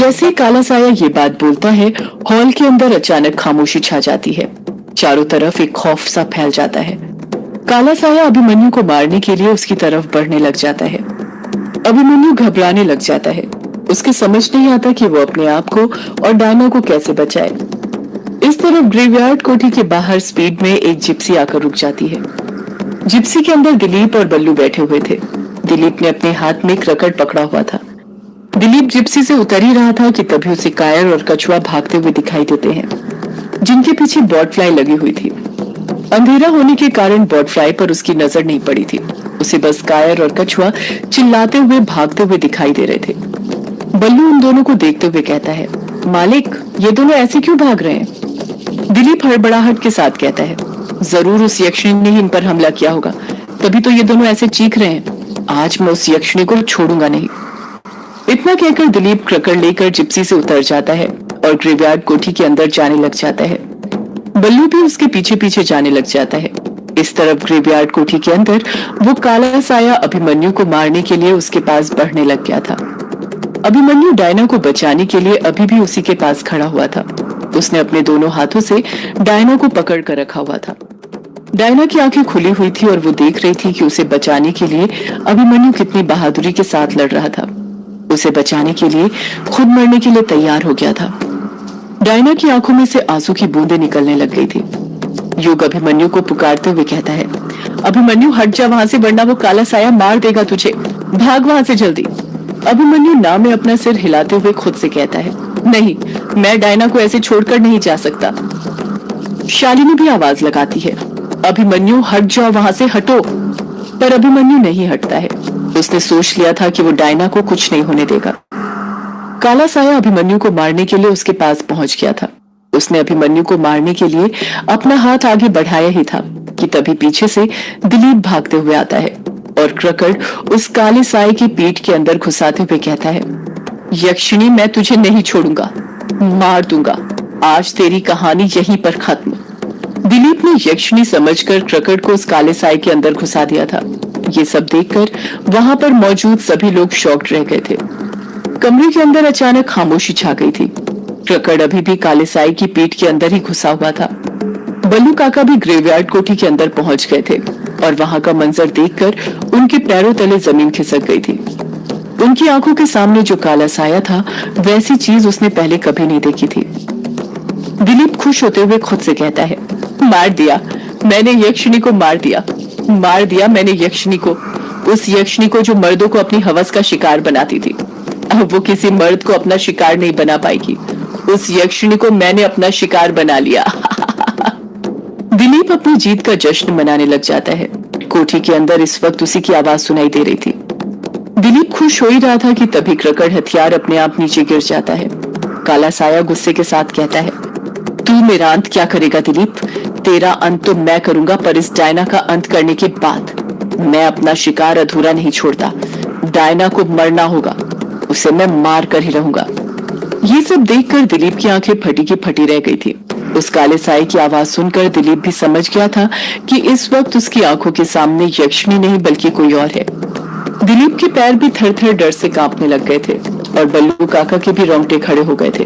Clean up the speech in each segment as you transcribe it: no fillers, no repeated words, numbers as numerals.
जैसे ही काला साया ये बात बोलता है, हॉल के अंदर अचानक खामोशी छा जाती है। चारों तरफ एक खौफ सा फैल जाता है। काला साया अभिमन्यु को मारने के लिए उसकी तरफ बढ़ने लग जाता है। अभिमन्यु घबराने लग जाता है। उसके समझ नहीं आता कि वो अपने आप को और डायना को कैसे बचाए। इस तरफ ग्रेवयार्ड कोठी के बाहर स्पीड में एक जिप्सी आकर रुक जाती है। जिप्सी के अंदर दिलीप और बल्लू बैठे हुए थे। दिलीप ने अपने हाथ में क्रकड़ पकड़ा हुआ था। दिलीप जिप्सी से उतर ही रहा था कि तभी उसे कायर और कछुआ भागते हुए दिखाई देते हैं, जिनके पीछे बॉटफ्लाई लगी हुई थी। अंधेरा होने के कारण बॉटफ्लाई पर उसकी नजर नहीं पड़ी थी। उसे बस कायर और कछुआ चिल्लाते हुए भागते हुए दिखाई दे रहे थे। बल्लू उन दोनों को देखते हुए कहता है, मालिक, ये दोनों ऐसे क्यों भाग रहे हैं? दिलीप हड़बड़ाहट के साथ कहता है, जरूर उस यक्षिणी ने ही इन पर हमला किया होगा, तभी तो ये दोनों ऐसे चीख रहे हैं। आज मैं उस यक्षिणी को छोड़ूंगा नहीं। इतना कहकर दिलीप क्रकड़ लेकर जिप्सी से उतर जाता है और ग्रेवयार्ड कोठी के अंदर जाने लग जाता है। बल्लू भी उसके पीछे पीछे जाने लग जाता है। इस तरफ ग्रेवयार्ड कोठी के अंदर वो काला साया अभिमन्यु को मारने के लिए उसके पास बढ़ने लग गया था। अभिमन्यु डायना को बचाने के लिए अभी भी उसी के पास खड़ा हुआ था। उसने अपने दोनों हाथों से डायना को पकड़ कर रखा हुआ था। डायना की आंखें खुली हुई थी और वो देख रही थी कि उसे बचाने के लिए अभिमन्यु कितनी बहादुरी के साथ लड़ रहा था। उसे बचाने के लिए खुद मरने के लिए तैयार हो गया था। डायना की आंखों में से आंसू की बूंदें निकलने लग गई थी। युग अभिमन्यु को पुकारते हुए कहता है, अभिमन्यु हट जा वहां से, वरना वो काला साया मार देगा तुझे। भाग वहां से जल्दी। अभिमन्यु ना में अपना सिर हिलाते हुए खुद से कहता है, नहीं, मैं डायना को ऐसे छोड़कर नहीं जा सकता। शालिनी भी आवाज लगाती है, अभिमन्यु हट जाओ वहां से, हटो। पर अभिमन्यु नहीं हटता है। उसने सोच लिया था कि वो डायना को कुछ नहीं होने देगा। काला साया अभिमन्यु को मारने के लिए उसके पास पहुंच गया था। उसने अभिमन्यु को मारने के लिए अपना हाथ आगे बढ़ाया ही था कि तभी पीछे से दिलीप भागते हुए आता है और क्रकड़ उस काले साये की पीठ के अंदर घुसाते हुए कहता है, यक्षिणी, मैं तुझे नहीं छोड़ूंगा, मार दूंगा। आज तेरी कहानी यहीं पर खत्म। दिलीप ने यक्षिणी समझकर क्रकड़ को उस काले साये के अंदर घुसा दिया था। ये सब देखकर वहां पर मौजूद सभी लोग शॉक्ड रह गए थे। कमरे के अंदर अचानक खामोशी छा गई थी। क्रकड़ अभी भी काले साये की पीठ के अंदर ही घुसा हुआ था। बल्लू काका भी ग्रेवयार्ड कोठी के अंदर पहुंच गए थे और वहां का मंजर देखकर उनके पैरों तले जमीन खिसक गई थी। उनकी आंखों के सामने जो काला साया था, वैसी चीज उसने पहले कभी नहीं देखी थी। दिलीप खुश होते हुए खुद से कहता है, मार दिया मैंने, यक्षिणी को मार दिया, मार दिया मैंने यक्षिणी को। उस यक्षिणी को जो मर्दों को अपनी हवस का शिकार बनाती थी, अब वो किसी मर्द को अपना शिकार नहीं बना पाएगी। उस यक्षिणी को मैंने अपना शिकार बना लिया। दिलीप अपनी जीत का जश्न मनाने लग जाता है। कोठी के अंदर इस वक्त उसी की आवाज सुनाई दे रही थी। दिलीप खुश हो ही रहा था कि तभी क्रकड़ हथियार अपने आप नीचे गिर जाता है। काला साया गुस्से के साथ कहता है, तू मेरा अंत क्या करेगा दिलीप? तेरा अंत तो मैं करूंगा, पर इस डायना का अंत करने के बाद मैं अपना शिकार अधूरा नहीं छोड़ता। डायना को मरना होगा, उसे मैं मार कर ही रहूंगा। ये सब देखकर दिलीप की आंखें फटी की फटी रह गई थी। उस काले साये की आवाज सुनकर दिलीप भी समझ गया था कि इस वक्त उसकी आंखों के सामने यक्षिणी नहीं बल्कि कोई और है। दिलीप के पैर भी थर थर डर से कांपने लग गए थे और बल्लू काका के भी रोंगटे खड़े हो गए थे।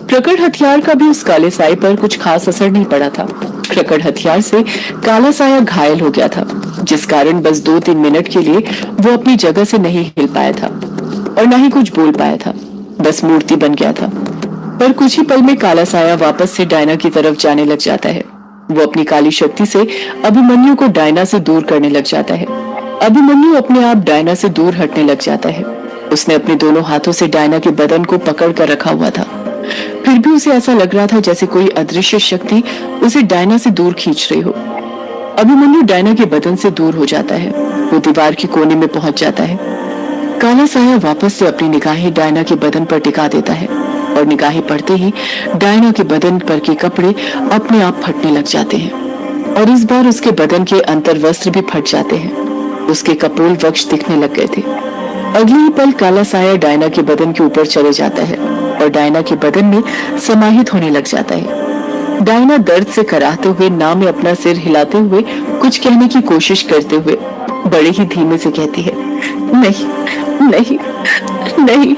क्रकड़ हथियार का भी उस काले साये पर कुछ खास असर नहीं पड़ा था। क्रकड़ हथियार से काला साया घायल हो गया था, जिस कारण बस 2-3 मिनट के लिए वो अपनी जगह से नहीं हिल पाया था और न ही कुछ बोल पाया था, बस मूर्ति बन गया था। पर कुछ ही पल में काला साया वापस से डायना की तरफ जाने लग जाता है। वो अपनी काली शक्ति से अभिमन्यु को डायना से दूर करने लग जाता है। अभिमन्यु अपने आप डायना से दूर हटने लग जाता है। उसने अपने दोनों हाथों से डायना के बदन को पकड़ कर रखा हुआ था। फिर भी उसे ऐसा लग रहा था जैसे कोई अदृश्य शक्ति उसे डायना से दूर खींच रही हो। अभिमन्यु डायना के बदन से दूर हो जाता है। वो दीवार के कोने में पहुंच जाता है। काला साया वापस से अपनी निगाहें डायना के बदन पर टिका देता है और निगाहें पड़ते ही डायना के बदन पर के कपड़े अपने आप फटने लग जाते हैं और इस बार उसके बदन के अंतर वस्त्र भी फट जाते हैं। उसके कपोल वक्ष दिखने लग गए थे। अगले ही पल काला साया डायना के बदन के ऊपर चले जाता है और डायना के बदन में समाहित होने लग जाता है। डायना दर्द से कराहते हुए ना में अपना सिर हिलाते हुए कुछ कहने की कोशिश करते हुए बड़े ही धीमे से कहती है, नहीं नहीं नहीं।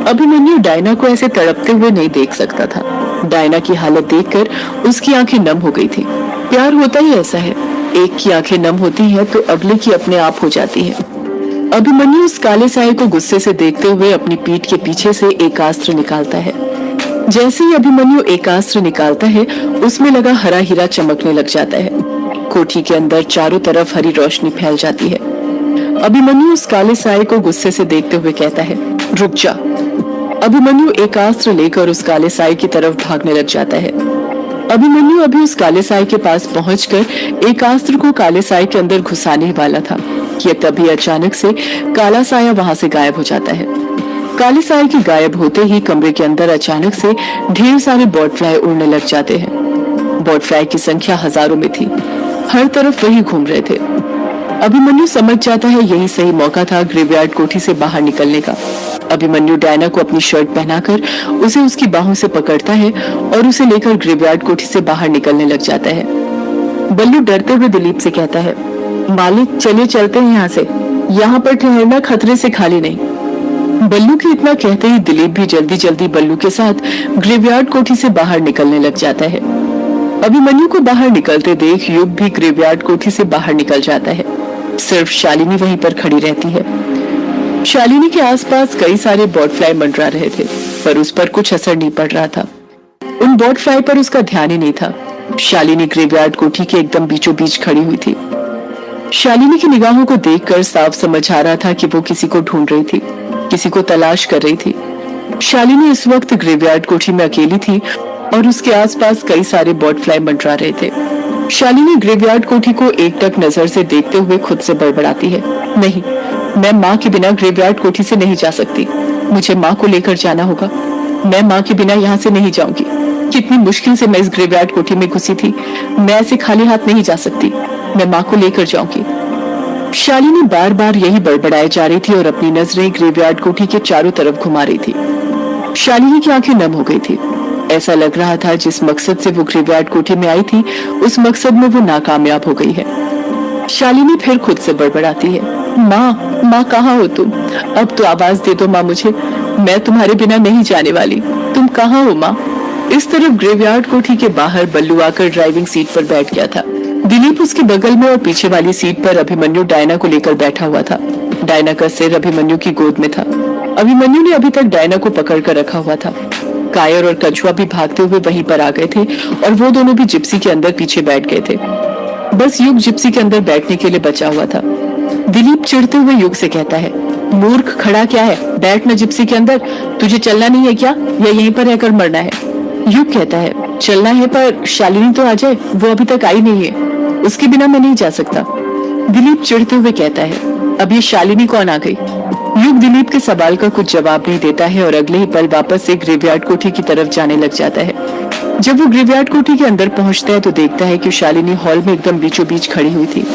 अभिमन्यु डायना को ऐसे तड़पते हुए नहीं देख सकता था। डायना की हालत देखकर उसकी आंखें नम हो गई थी। प्यार होता ही ऐसा है, एक की आंखें नम होती हैं तो अगले की अपने आप हो जाती है। अभिमन्यु उस काले साये को गुस्से से देखते हुए अपनी पीठ के पीछे से एक अस्त्र निकालता है। जैसे ही अभिमन्यु एक अस्त्र निकालता है, उसमें लगा हरा हीरा चमकने लग जाता है। कोठी के अंदर चारों तरफ हरी रोशनी फैल जाती है। अभिमन्यु उस काले साये को गुस्से से देखते हुए कहता है, रुक जा। अभिमन्यु एक अस्त्र लेकर उस काले साये की तरफ भागने लग जाता है। अभिमन्यु अभी उस काले साये के पास पहुंचकर एक अस्त्र को काले साये के अंदर घुसाने ही वाला था कि तभी अचानक से काला साया वहां से गायब हो जाता है। काले साये के गायब होते ही कमरे के अंदर अचानक से ढेर सारे बर्डफ्लाई उड़ने लग जाते हैं। बर्डफ्लाई की संख्या हजारों में थी, हर तरफ वही घूम रहे थे। अभिमन्यु समझ जाता है यही सही मौका था ग्रेवयार्ड कोठी से बाहर निकलने का। अभिमन्यु डायना को अपनी शर्ट पहनाकर उसे उसकी बाहों से पकड़ता है और उसे लेकर ग्रेवयार्ड कोठी से बाहर निकलने लग जाता है। बल्लू डरते हुए दिलीप से कहता है, मालिक चलिए चलते हैं यहाँ से, यहाँ पर ठहरना खतरे से खाली नहीं। बल्लू के इतना कहते ही दिलीप भी जल्दी जल्दी बल्लू के साथ ग्रेवयार्ड कोठी से बाहर निकलने लग जाता है। अभिमन्यु को बाहर निकलते देख युग भी ग्रेवयार्ड कोठी से बाहर निकल जाता है। सिर्फ शालिनी वहीं पर खड़ी रहती है। शालिनी के आसपास कई सारे बर्डफ्लाई मंडरा रहे थे, पर उस पर कुछ असर नहीं पड़ रहा था। उन बर्डफ्लाई पर उसका ध्यान ही नहीं था। शालिनी ग्रेवयार्ड कोठी के एकदम बीचों बीच खड़ी हुई थी। शालिनी की निगाहों को देखकर साफ समझ आ रहा था कि वो किसी को ढूंढ रही थी, किसी को तलाश कर रही थी। शालिनी इस वक्त ग्रेवयार्ड कोठी में अकेली थी और उसके आसपास कई सारे बर्डफ्लाई मंडरा रहे थे। शालिनी ग्रेवयार्ड कोठी को एकटक नजर से देखते हुए खुद से बड़बड़ाती है, नहीं, मैं माँ के बिना ग्रेवयार्ड कोठी से नहीं जा सकती। मुझे माँ को लेकर जाना होगा। मैं माँ के बिना यहाँ से नहीं जाऊंगी। कितनी मुश्किल से मैं इस ग्रेवयार्ड कोठी में घुसी थी। मैं ऐसे खाली हाथ नहीं जा सकती। मैं माँ को लेकर जाऊंगी। शालिनी बार बार यही बड़बड़ाए जा रही थी और अपनी नजरें ग्रेवयार्ड कोठी के चारों तरफ घुमा रही थी। शालिनी की आंखें नम हो गई थी। ऐसा लग रहा था जिस मकसद से वो ग्रेवयार्ड कोठी में आई थी, उस मकसद में वो नाकामयाब हो गई है। शालिनी फिर खुद से बड़बड़ाती है, माँ, माँ कहाँ हो तुम? अब तो आवाज दे दो माँ मुझे, मैं तुम्हारे बिना नहीं जाने वाली। तुम कहाँ हो माँ? इस तरफ ग्रेवयार्ड कोठी के बाहर बल्लू आकर ड्राइविंग सीट पर बैठ गया था। दिलीप उसके बगल में और पीछे वाली सीट पर अभिमन्यु डायना को लेकर बैठा हुआ था। डायना का सिर अभिमन्यु की गोद में था। अभिमन्यु ने अभी तक डायना को पकड़ कर रखा हुआ था। कायर और कछुआ भी भागते हुए वहीं पर आ गए थे और वो दोनों भी जिप्सी के अंदर पीछे बैठ गए थे। बस युग जिप्सी के अंदर बैठने के लिए बचा हुआ था। दिलीप चिढ़ते हुए युग से कहता है, मूर्ख खड़ा क्या है, बैठ ना जिप्सी के अंदर। तुझे चलना नहीं है क्या, या यहीं पर रहकर मरना है? युग कहता है, चलना है पर शालिनी तो आ जाए, वो अभी तक आई नहीं है, उसके बिना मैं नहीं जा सकता। दिलीप चिढ़ते हुए कहता है, अब ये शालिनी कौन आ गई? युग दिलीप के सवाल का कुछ जवाब नहीं देता है और अगले ही पल वापस से ग्रेवयार्ड कोठी की तरफ जाने लग जाता है। जब वो ग्रेवयार्ड कोठी के अंदर पहुंचता है तो देखता है कि शालिनी हॉल में एकदम बीचों बीच खड़ी हुई थी।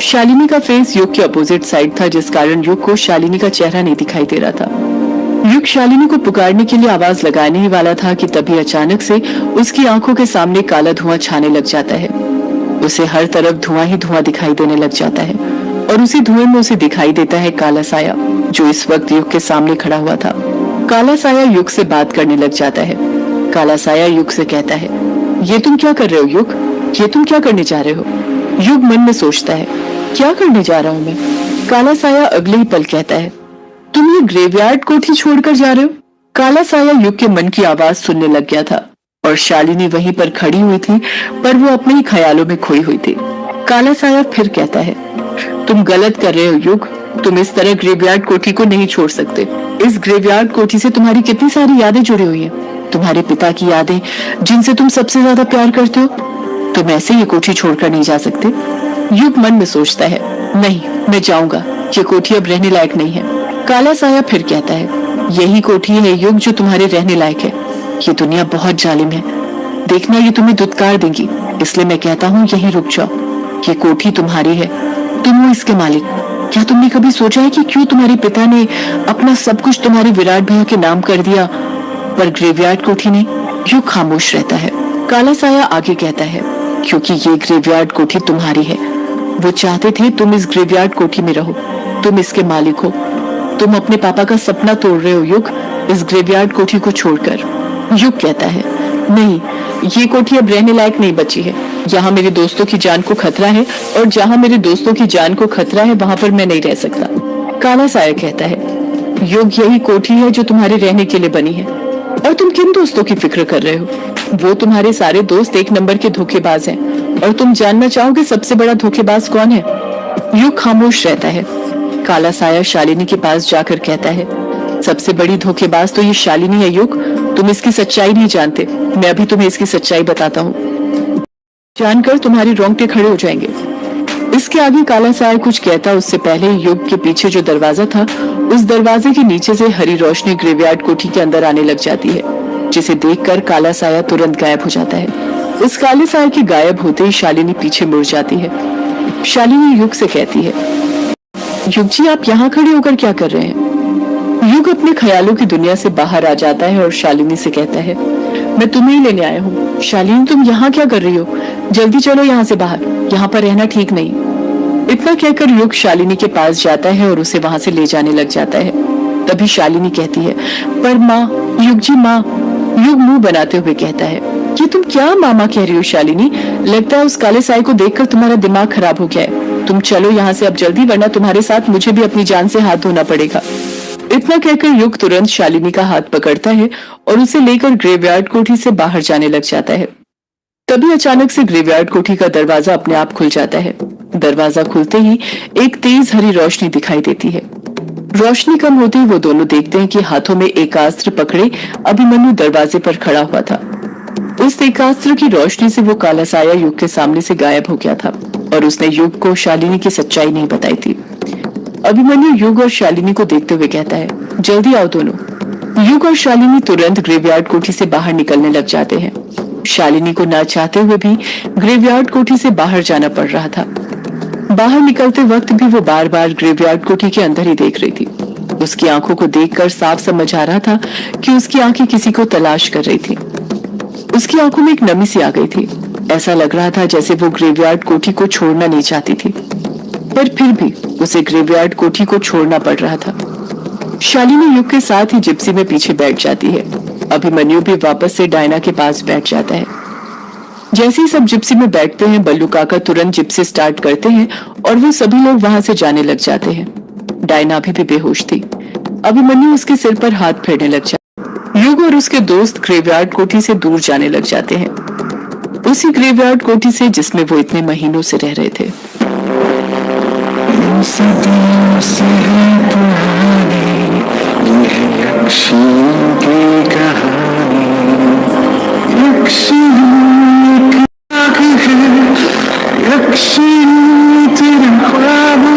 शालिनी का फेस युग के अपोजिट साइड था, जिस कारण युग को शालिनी का चेहरा नहीं दिखाई दे रहा था। युग शालिनी को पुकारने के लिए आवाज लगाने ही वाला था कि तभी अचानक से उसकी आंखों के सामने काला धुआं छाने लग जाता है। उसे हर तरफ धुआं ही धुआं दिखाई देने लग जाता है और उसी धुएं में उसे दिखाई देता है काला साया, जो इस वक्त युग के सामने खड़ा हुआ था। काला साया युग से बात करने लग जाता है। काला साया युग से कहता है, ये तुम क्या कर रहे हो युग? ये तुम क्या करने जा रहे हो? युग मन में सोचता है, क्या करने जा रहा हूँ मैं? काला साया अगले ही पल कहता है, तुम ये ग्रेवयार्ड कोठी छोड़कर जा रहे हो? काला साया युग के मन की आवाज सुनने लग गया था और शालिनी वहीं पर खड़ी हुई थी, पर वो अपने ही ख्यालों में खोई हुई थी। काला साया फिर कहता है, तुम गलत कर रहे हो युग, तुम इस तरह ग्रेवयार्ड कोठी को नहीं छोड़ सकते। इस ग्रेवयार्ड कोठी से तुम्हारी कितनी सारी यादें जुड़ी हुई हैं, तुम्हारे पिता की यादें, जिनसे तुम सबसे ज्यादा प्यार करते हो। तुम ऐसे ये कोठी छोड़कर नहीं जा सकते। युग मन में सोचता है, नहीं, मैं जाऊंगा, ये कोठी अब रहने लायक नहीं है। काला साया फिर कहता है, यही कोठी है युग जो तुम्हारे रहने लायक है। ये दुनिया बहुत जालिम है, देखना ये तुम्हें दुत्कार देंगी, इसलिए मैं कहता हूँ यहीं रुक जाओ। ये कोठी तुम्हारी है, तुम हो इसके मालिक। क्या तुमने कभी सोचा है कि क्यों तुम्हारे पिता ने अपना सब कुछ तुम्हारे विराट भैया के नाम कर दिया, पर ग्रेवयार्ड कोठी ने? युग खामोश रहता है। काला साया आगे कहता है, क्योंकि ये ग्रेवयार्ड कोठी तुम्हारी है। वो चाहते थे तुम इस ग्रेवयार्ड कोठी में रहो, तुम इसके मालिक हो। तुम अपने पापा का सपना तोड़ रहे हो युग, इस ग्रेवयार्ड कोठी को छोड़कर। युग कहता है, नहीं, ये कोठी अब रहने लायक नहीं बची है। यहाँ मेरे दोस्तों की जान को खतरा है, और जहाँ मेरे दोस्तों की जान को खतरा है वहां पर मैं नहीं रह सकता। काला साया कहता है, युग, यही कोठी है जो तुम्हारे रहने के लिए बनी है। और तुम किन दोस्तों की फिक्र कर रहे हो? वो तुम्हारे सारे दोस्त एक नंबर के धोखेबाज हैं। और तुम जानना चाहोगे सबसे बड़ा धोखेबाज कौन है? युग खामोश रहता है। काला साया शालिनी के पास जाकर कहता है, सबसे बड़ी धोखेबाज तो ये शालिनी है युग। तुम इसकी सच्चाई नहीं जानते। मैं अभी तुम्हें इसकी सच्चाई बताता हूँ, जानकर तुम्हारे रोंगटे खड़े हो जाएंगे। इसके आगे काला साया कुछ कहता उससे पहले युग के पीछे जो दरवाजा था, उस दरवाजे के नीचे से हरी रोशनी ग्रेवयार्ड कोठी के अंदर आने लग जाती है, जिसे देखकर काला साया तुरंत गायब हो जाता है। उस काले साया के गायब होते ही शालिनी पीछे मुड़ जाती है। शालिनी युग से कहती है, युग जी, आप यहाँ खड़े होकर क्या कर रहे हैं? युग अपने ख्यालों की दुनिया से बाहर आ जाता है और शालिनी से कहता है, मैं तुम्हें ही लेने आया हूँ। शालिनी, तुम यहाँ क्या कर रही हो? जल्दी चलो यहाँ से बाहर, यहाँ पर रहना ठीक नहीं। इतना कहकर युग शालिनी के पास जाता है और उसे वहां से ले जाने लग जाता है। तभी शालिनी कहती है, पर माँ, युग जी, माँ। युग मुंह बनाते हुए कहता है, कि तुम क्या मामा कह रही हो शालिनी? लगता है उस काले साए को देखकर तुम्हारा दिमाग खराब हो गया है। तुम चलो यहाँ से अब जल्दी, वरना तुम्हारे साथ मुझे भी अपनी जान से हाथ धोना पड़ेगा। इतना कहकर युग तुरंत शालिनी का हाथ पकड़ता है और उसे लेकर ग्रेवयार्ड कोठी से बाहर जाने लग जाता है। तभी अचानक से ग्रेवयार्ड कोठी का दरवाजा अपने आप खुल जाता है। दरवाजा खुलते ही एक तेज हरी रोशनी दिखाई देती है। रोशनी कम होते ही वो दोनों देखते हैं कि हाथों में एकास्त्र पकड़े अभिमन्यु दरवाजे पर खड़ा हुआ था। उस एकास्त्र की रोशनी से वो काला साया युग के सामने से गायब हो गया था और उसने युग को शालिनी की सच्चाई नहीं बताई थी। अभिमन्यु युग और शालिनी को देखते हुए कहता है, जल्दी आओ दोनों। युग और शालिनी तुरंत ग्रेवयार्ड कोठी से बाहर निकलने लग जाते हैं। शालिनी को ना चाहते हुए भी ग्रेवयार्ड कोठी से बाहर जाना पड़ रहा था। बाहर निकलते वक्त भी वो बार बार ग्रेवयार्ड कोठी के अंदर ही देख रही थी। उसकी आंखों को देखकर साफ समझ आ रहा था कि उसकी आंखें किसी को तलाश कर रही थी। उसकी आंखों में एक नमी सी आ गई थी। ऐसा लग रहा था जैसे वो ग्रेवयार्ड कोठी को छोड़ना नहीं चाहती थी, पर फिर भी उसे ग्रेवयार्ड कोठी को छोड़ना पड़ रहा था। शालिनी युग के साथ ही जिप्सी में पीछे बैठ जाती है। अभिमन्यु भी वापस से डायना के पास बैठ जाता है। जैसे ही सब जिप्सी में बैठते हैं, बल्लू काका तुरंत जिप्सी स्टार्ट करते हैं और वो सभी लोग वहां से जाने लग जाते हैं। डायना अभी भी बेहोश थी। अभिमन्यु उसके सिर पर हाथ फेरने लग जाता। युग और उसके दोस्त ग्रेवयार्ड कोठी से दूर जाने लग जाते हैं, उसी ग्रेवयार्ड कोठी से जिसमें वो इतने महीनों से रह रहे थे। सदियों से है पुरानी ये यक्षियों की कहानी। यक्षियों की आग है, यक्षियों तेरे ख्वाब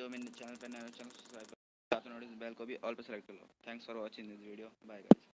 हो मेरे चैनल पर नए चैनल सब्सक्राइब करो, साथ में नोटिस बेल को भी ऑल पे सेलेक्ट कर लो। Thanks for watching this video, bye guys.